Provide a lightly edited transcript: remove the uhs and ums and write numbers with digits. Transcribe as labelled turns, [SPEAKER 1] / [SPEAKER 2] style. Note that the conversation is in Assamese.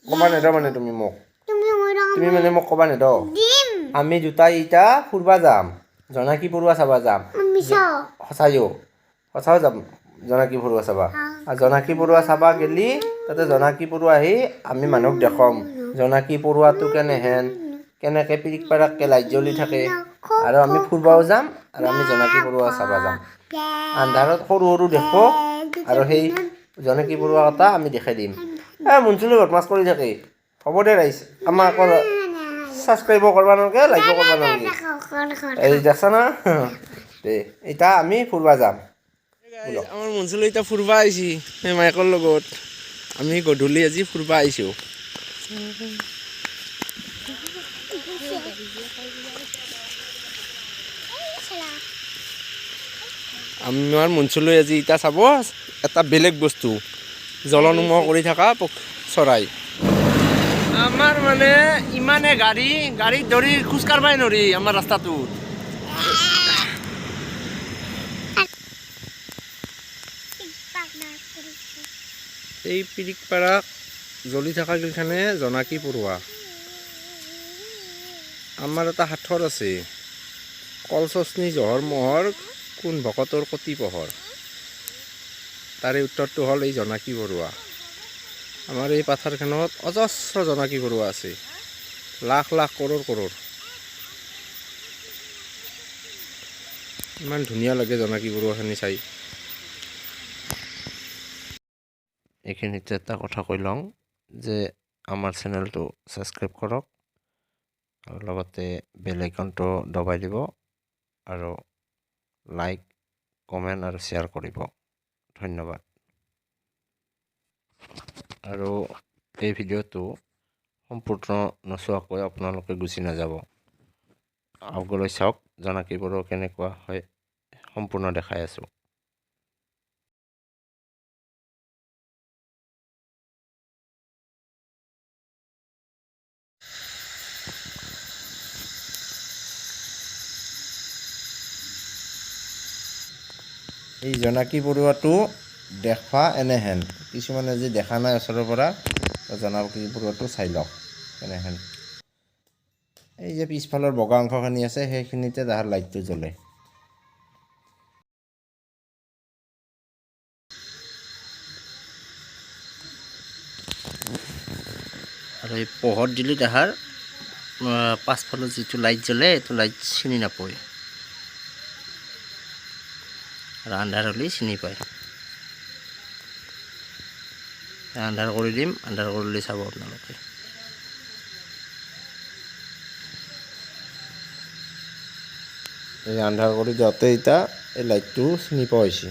[SPEAKER 1] ক'বা নেদা মানে তুমি মোক তুমি মানে মোক ক'বা নেদ আমি দুটাই ইটা ফুৰবা যাম জনাকী পৰুৱা চাবা যাম সঁচাও যাম জনাকী পৰুৱা চাবা আৰু জনাকী পৰুৱা চাবা গেলি তাতে জনাকী পৰুৱা আহি আমি মানুহক দেখাম জনাকী পৰুৱাটো কেনেহেন কেনেকৈ পিৰিক পাৰাককৈ লাইট জ্বলি থাকে আৰু আমি ফুৰবাও যাম আৰু আমি জনাকী পৰুৱা চাবা যাম আন্ধাৰত সৰু সৰু দেখব আৰু সেই জনাকী পৰুৱা এটা আমি দেখাই দিম মুনচুলে বদমাছ কৰি থাকে হ'ব দে ৰাইজ আমাক ছাবস্ক্ৰাইবো কৰবা নালাগে লাইকো কৰবা নালাগে এই দেখছা না দে এতিয়া আমি ফুৰবা যাম আমাৰ মুনচুলে এতিয়া ফুৰবা আহিছি সেই মাইকৰ লগত আমি গধূলি আজি ফুৰবা আহিছোঁ আমাৰ মুনচুলে আজি এতিয়া চাব এটা বেলেগ বস্তু জলনুময় কৰি থকা চৰাই আমাৰ মানে ইমানে গাড়ীত ধৰি খোজ কাঢ়বাই নৰি আমাৰ ৰাস্তাটোত এই পিৰিক পাৰাক জ্বলি থকা গিলখানে জনাকী পৰুৱা আমাৰ এটা সাঁথৰ আছে কল চচনি জহৰ মহৰ কোন ভকতৰ কতি পোহৰ তাৰে উত্তৰটো হ'ল এই জনাকী পৰুৱা আমাৰ এই পাথাৰখনত অজস্ৰ জনাকী পৰুৱা আছে লাখ লাখ কৰোৰ ইমান ধুনীয়া লাগে জনাকী পৰুৱাখিনি চাই এইখিনিতে এটা কথা কৈ লওঁ যে আমাৰ চেনেলটো ছাবস্ক্ৰাইব কৰক আৰু লগতে বেল আইকনটো দবাই দিব আৰু লাইক কমেণ্ট আৰু শ্বেয়াৰ কৰিব ধন্যবাদ আৰু এই ভিডিঅ'টো সম্পূৰ্ণ নচোৱাকৈ আপোনালোকে গুচি নাযাব আগলৈ চাওক জনাকী পৰুৱা কেনেকুৱা হয় সম্পূৰ্ণ দেখাই আছোঁ এই জনাকী পৰুৱাটো দেখবা এনেহেন কিছুমানে যে দেখা নাই ওচৰৰ পৰা জনাকী পৰুৱাটো চাই লওক এনেহেন এই যে পিছফালৰ বগা অংশখিনি আছে সেইখিনিতে তাহাৰ লাইটটো জ্বলে আৰু এই পোহৰ দিলে তাহাৰ পাছফালৰ যিটো লাইট জ্বলে এইটো লাইট চিনি নাপায় আৰু আন্ধাৰ হ'লে চিনি পায় আন্ধাৰ কৰি দিম আন্ধাৰ কৰিলে চাব আপোনালোকে এই আন্ধাৰ কৰি দিওঁতে এতিয়া এই লাইটটো চিনি পোৱা হৈছে